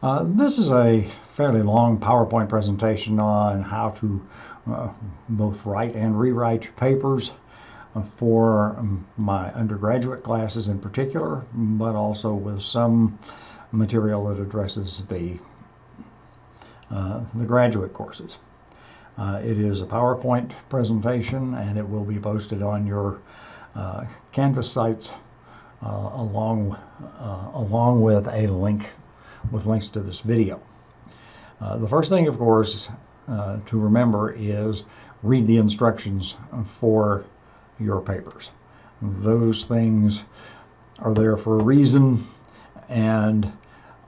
This is a fairly long PowerPoint presentation on how to both write and rewrite papers for my undergraduate classes in particular, but also with some material that addresses the graduate courses. It is a PowerPoint presentation, and it will be posted on your Canvas sites along with a link with links to this video. The first thing, of course, to remember is read the instructions for your papers. Those things are there for a reason, and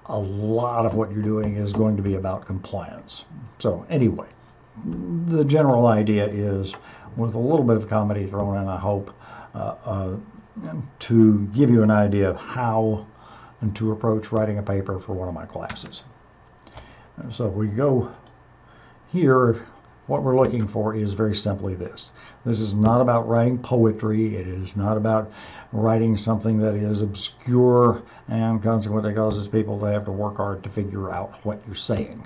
a lot of what you're doing is going to be about compliance. So anyway, the general idea is, with a little bit of comedy thrown in, I hope, to give you an idea of how to approach writing a paper for one of my classes. So if we go here, what we're looking for is very simply this. This is not about writing poetry. It is not about writing something that is obscure and consequently causes people to have to work hard to figure out what you're saying.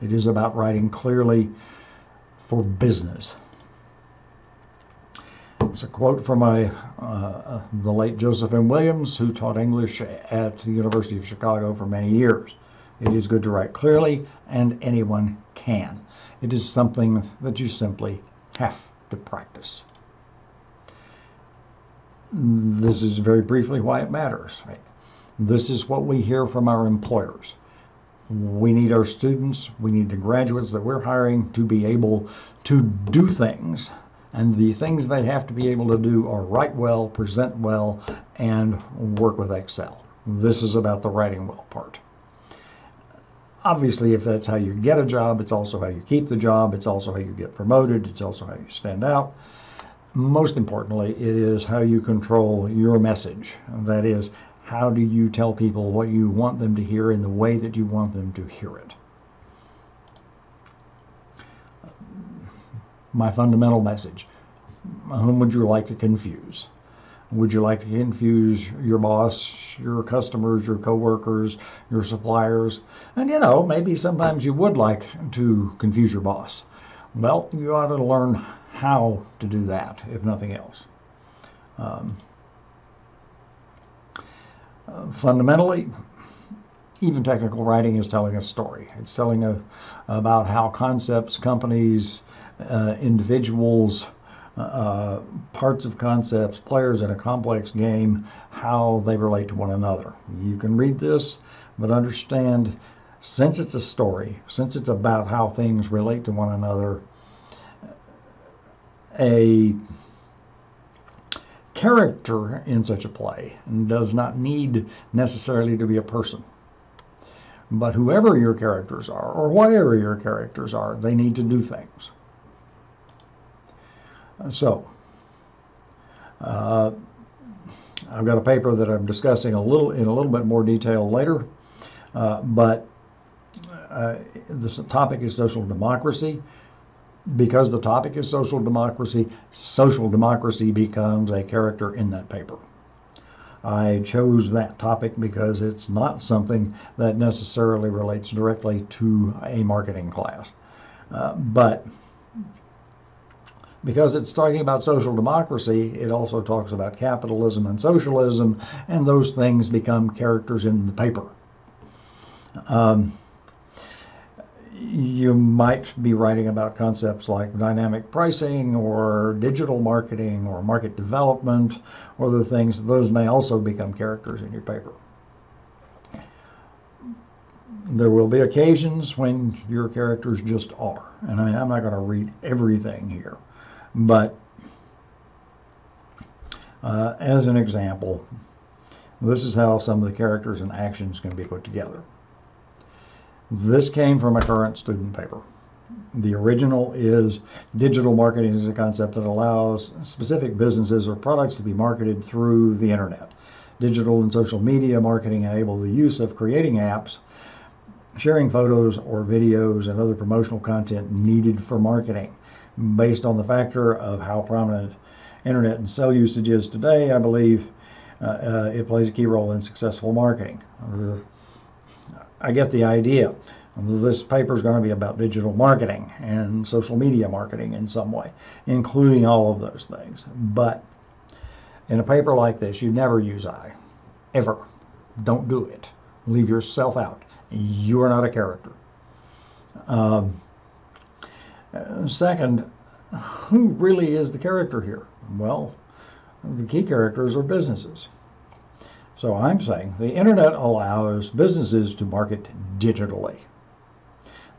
It is about writing clearly for business. It's a quote from the late Joseph M. Williams, who taught English at the University of Chicago for many years. It is good to write clearly, and anyone can. It is something that you simply have to practice. This is very briefly why it matters. Right? This is what we hear from our employers. We need our students, we need the graduates that we're hiring to be able to do things. And the things they have to be able to do are write well, present well, and work with Excel. This is about the writing well part. Obviously, if that's how you get a job, it's also how you keep the job, it's also how you get promoted, it's also how you stand out. Most importantly, it is how you control your message. That is, how do you tell people what you want them to hear in the way that you want them to hear it? My fundamental message: whom would you like to confuse? Would you like to confuse your boss, your customers, your coworkers, your suppliers? And maybe sometimes you would like to confuse your boss. Well, you ought to learn how to do that, if nothing else. Fundamentally, even technical writing is telling a story. It's telling about how concepts, companies, individuals, parts of concepts, players in a complex game, how they relate to one another. You can read this, but understand, since it's a story, since it's about how things relate to one another, a character in such a play does not need necessarily to be a person. But whoever your characters are, or whatever your characters are, they need to do things. So, I've got a paper that I'm discussing in a little bit more detail later, but this topic is social democracy. Because the topic is social democracy becomes a character in that paper. I chose that topic because it's not something that necessarily relates directly to a marketing class, but because it's talking about social democracy, it also talks about capitalism and socialism, and those things become characters in the paper. You might be writing about concepts like dynamic pricing or digital marketing or market development or other things. Those may also become characters in your paper. There will be occasions when your characters just are. And I'm not going to read everything here. But as an example, this is how some of the characters and actions can be put together. This came from a current student paper. The original is digital marketing is a concept that allows specific businesses or products to be marketed through the internet. Digital and social media marketing enable the use of creating apps, sharing photos or videos, and other promotional content needed for marketing. Based on the factor of how prominent internet and cell usage is today, I believe it plays a key role in successful marketing. I get the idea. This paper is going to be about digital marketing and social media marketing in some way, including all of those things. But in a paper like this, you never use I, ever. Don't do it. Leave yourself out. You are not a character. Second, who really is the character here? Well, the key characters are businesses. So I'm saying the internet allows businesses to market digitally.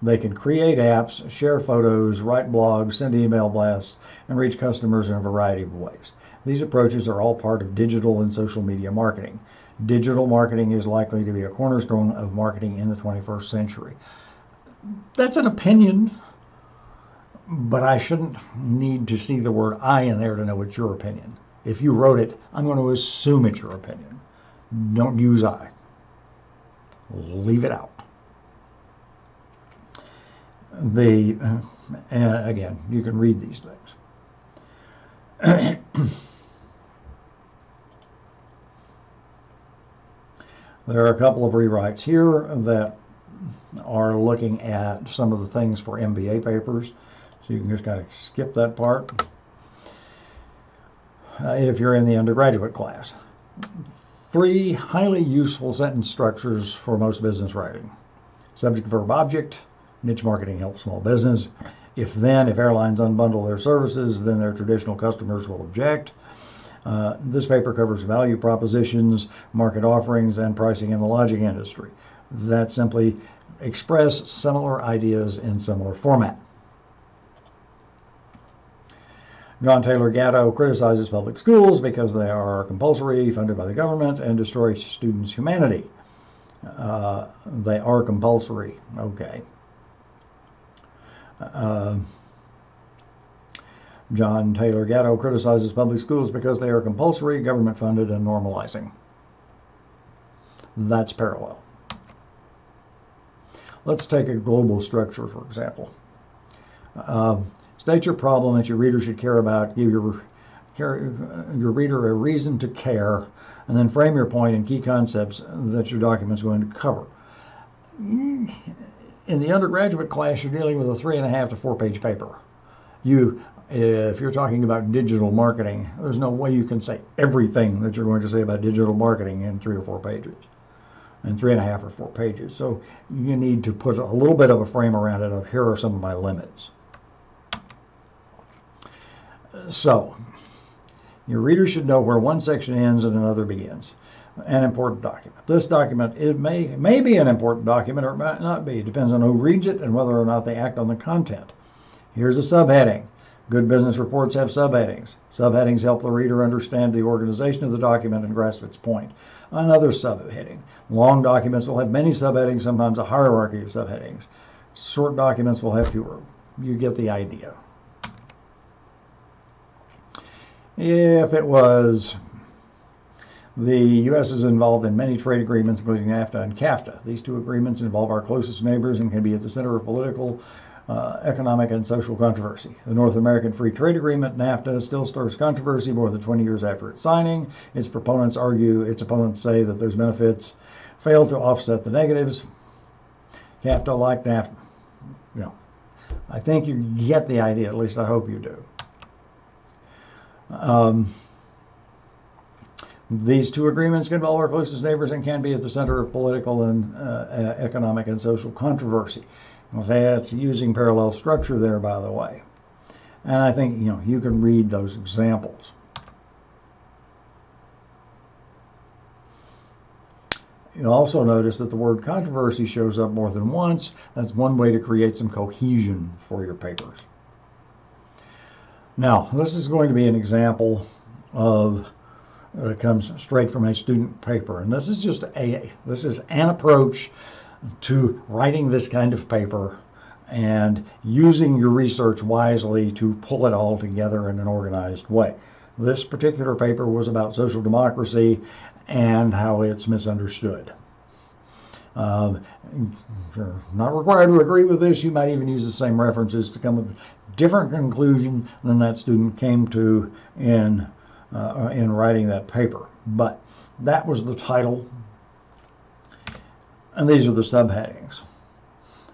They can create apps, share photos, write blogs, send email blasts, and reach customers in a variety of ways. These approaches are all part of digital and social media marketing. Digital marketing is likely to be a cornerstone of marketing in the 21st century. That's an opinion, but I shouldn't need to see the word I in there to know it's your opinion. If you wrote it, I'm going to assume it's your opinion. Don't use I. Leave it out. And again, you can read these things. There are a couple of rewrites here that are looking at some of the things for MBA papers. So you can just kind of skip that part if you're in the undergraduate class. 3 highly useful sentence structures for most business writing. Subject, verb, object. Niche marketing helps small business. If airlines unbundle their services, then their traditional customers will object. This paper covers value propositions, market offerings, and pricing in the lodging industry. That simply express similar ideas in similar format. John Taylor Gatto criticizes public schools because they are compulsory, funded by the government, and destroy students' humanity. They are compulsory. Okay. John Taylor Gatto criticizes public schools because they are compulsory, government funded, and normalizing. That's parallel. Let's take a global structure, for example. State your problem that your reader should care about, give your reader a reason to care, and then frame your point and key concepts that your document is going to cover. In the undergraduate class, you're dealing with a 3.5 to 4 page paper. If you're talking about digital marketing, there's no way you can say everything that you're going to say about digital marketing in 3 or 4 pages, in 3.5 or 4 pages. So you need to put a little bit of a frame around it of here are some of my limits. So your reader should know where one section ends and another begins. An important document. This document, it may be an important document or it might not be. It depends on who reads it and whether or not they act on the content. Here's a subheading. Good business reports have subheadings. Subheadings help the reader understand the organization of the document and grasp its point. Another subheading. Long documents will have many subheadings, sometimes a hierarchy of subheadings. Short documents will have fewer. You get the idea. If it was, the U.S. is involved in many trade agreements, including NAFTA and CAFTA. These 2 agreements involve our closest neighbors and can be at the center of political, economic, and social controversy. The North American Free Trade Agreement, NAFTA, still stirs controversy more than 20 years after its signing. Its opponents say that those benefits fail to offset the negatives. CAFTA, like NAFTA, I think you get the idea. At least I hope you do. These 2 agreements can involve our closest neighbors and can be at the center of political and economic and social controversy. That's using parallel structure there, by the way. And I think you can read those examples. You'll also notice that the word controversy shows up more than once. That's one way to create some cohesion for your papers. Now, this is going to be an example of it comes straight from a student paper, and this is an approach to writing this kind of paper and using your research wisely to pull it all together in an organized way. This particular paper was about social democracy and how it's misunderstood. You're not required to agree with this. You might even use the same references to come with a different conclusion than that student came to in writing that paper. But that was the title. And these are the subheadings.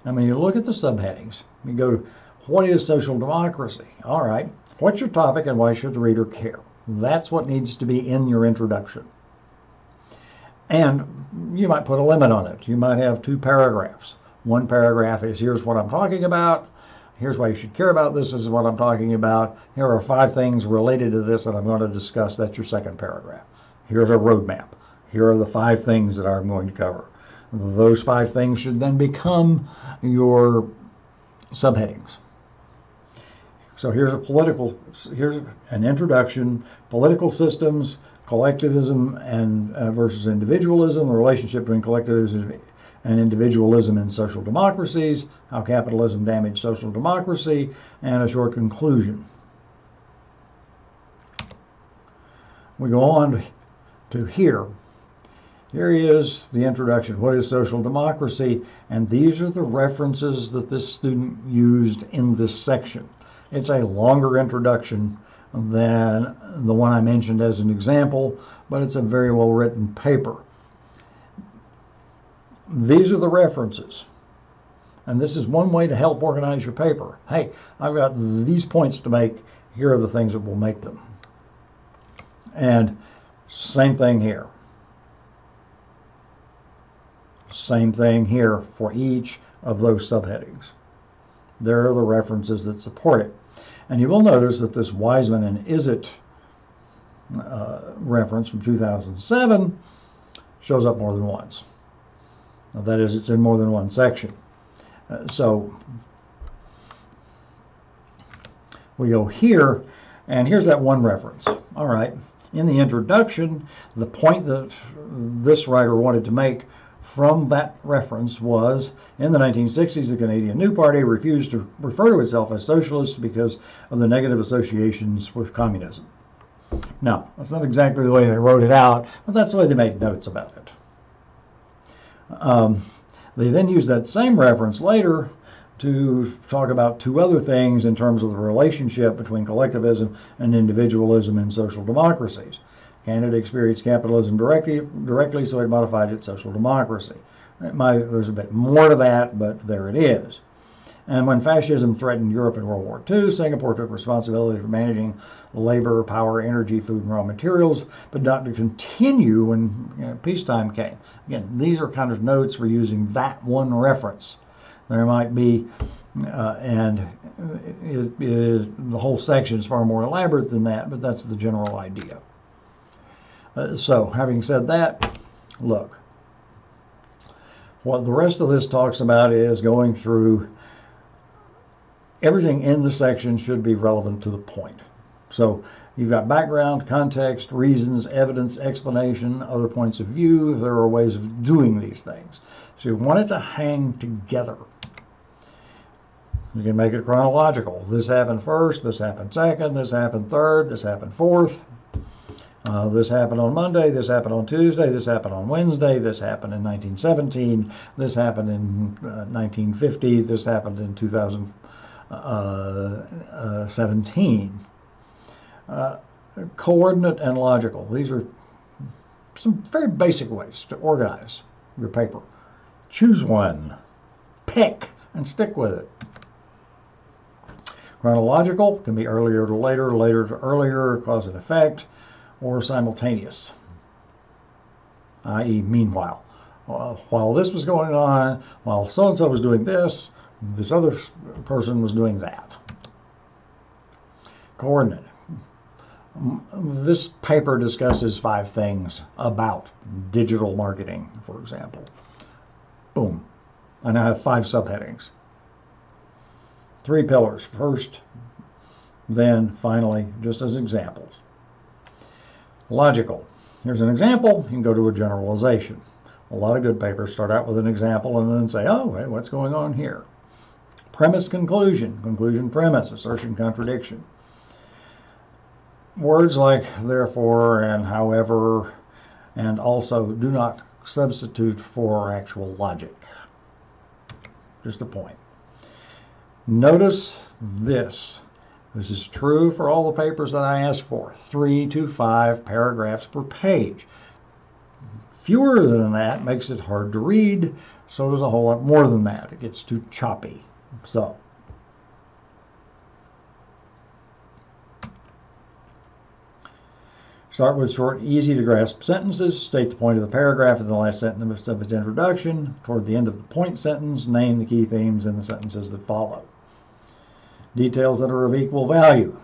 And when you look at the subheadings, you go to what is social democracy? All right, what's your topic and why should the reader care? That's what needs to be in your introduction. And you might put a limit on it. You might have 2 paragraphs. One paragraph is here's what I'm talking about. Here's why you should care about this. This is what I'm talking about. Here are 5 things related to this that I'm going to discuss. That's your second paragraph. Here's a roadmap. Here are the 5 things that I'm going to cover. Those 5 things should then become your subheadings. So here's an introduction, political systems, collectivism and versus individualism, the relationship between collectivism and individualism in social democracies, how capitalism damaged social democracy, and a short conclusion. We go on to here. Here is the introduction. What is social democracy? And these are the references that this student used in this section. It's a longer introduction than the one I mentioned as an example, but it's a very well written paper. These are the references. And this is one way to help organize your paper. Hey, I've got these points to make. Here are the things that will make them. And same thing here. Same thing here for each of those subheadings. There are the references that support it. And you will notice that this Wiseman and Izzet reference from 2007 shows up more than once. Now, that is, it's in more than one section. So we go here, and here's that one reference. All right. In the introduction, the point that this writer wanted to make from that reference was, in the 1960s, the Canadian New Party refused to refer to itself as socialist because of the negative associations with communism. Now, that's not exactly the way they wrote it out, but that's the way they made notes about it. They then used that same reference later to talk about 2 other things in terms of the relationship between collectivism and individualism in social democracies. Canada experienced capitalism directly, so it modified its social democracy. There's a bit more to that, but there it is. And when fascism threatened Europe in World War II, Singapore took responsibility for managing labor, power, energy, food, and raw materials, but not to continue when peacetime came. Again, these are kind of notes for using that one reference. There might be, the whole section is far more elaborate than that, but that's the general idea. So, having said that, look, what the rest of this talks about is going through everything in the section should be relevant to the point. So, you've got background, context, reasons, evidence, explanation, other points of view. There are ways of doing these things. So, you want it to hang together. You can make it chronological. This happened first, this happened second, this happened third, this happened fourth. This happened on Monday, this happened on Tuesday, this happened on Wednesday, this happened in 1917, this happened in 1950, this happened in 2017. Coordinate and logical. These are some very basic ways to organize your paper. Choose one, pick, and stick with it. Chronological can be earlier to later, later to earlier, cause and effect, or simultaneous, i.e. meanwhile. While this was going on, while so-and-so was doing this, this other person was doing that. Coordinate. This paper discusses 5 things about digital marketing, for example. Boom. I now have 5 subheadings. 3 pillars. First, then, finally, just as examples. Logical. Here's an example. You can go to a generalization. A lot of good papers start out with an example and then say, oh, hey, what's going on here? Premise, conclusion. Conclusion, premise. Assertion, contradiction. Words like therefore and however and also do not substitute for actual logic. Just a point. Notice this. This is true for all the papers that I ask for. 3 to 5 paragraphs per page. Fewer than that makes it hard to read. So does a whole lot more than that. It gets too choppy. So start with short, easy to grasp sentences. State the point of the paragraph in the last sentence of its introduction. Toward the end of the point sentence, name the key themes in the sentences that follow. Details that are of equal value.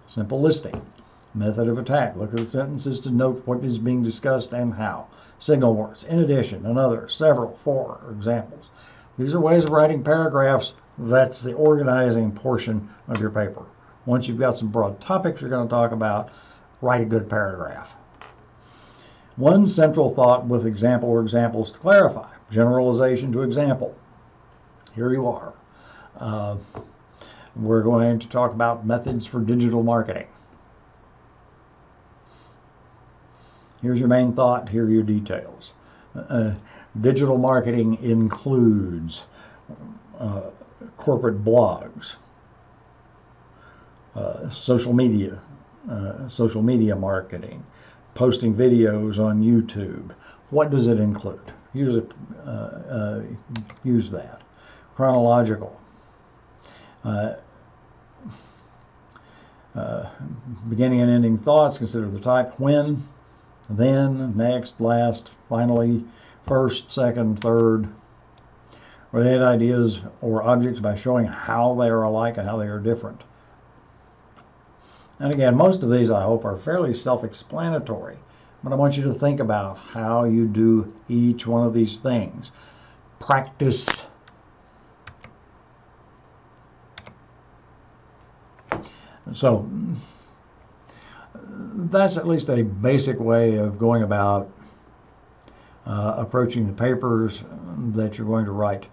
Simple listing. Method of attack. Look at the sentences to note what is being discussed and how. Signal words. In addition, another, several, for examples. These are ways of writing paragraphs. That's the organizing portion of your paper. Once you've got some broad topics you're going to talk about, write a good paragraph. One central thought with example or examples to clarify. Generalization to example. Here you are. We're going to talk about methods for digital marketing. Here's your main thought. Here are your details. Digital marketing includes corporate blogs, social media marketing, posting videos on YouTube. What does it include? Use that. Chronological. Beginning and ending thoughts, consider the type. When, then, next, last, finally, first, second, third. Relate ideas or objects by showing how they are alike and how they are different. And again, most of these, I hope, are fairly self-explanatory, but I want you to think about how you do each one of these things. Practice. So that's at least a basic way of going about approaching the papers that you're going to write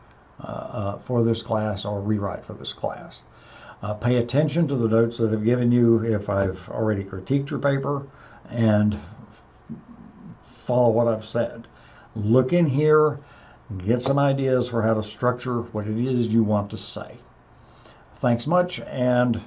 for this class or rewrite for this class. Pay attention to the notes that I've given you if I've already critiqued your paper, and follow what I've said. Look in here, get some ideas for how to structure what it is you want to say. Thanks much, and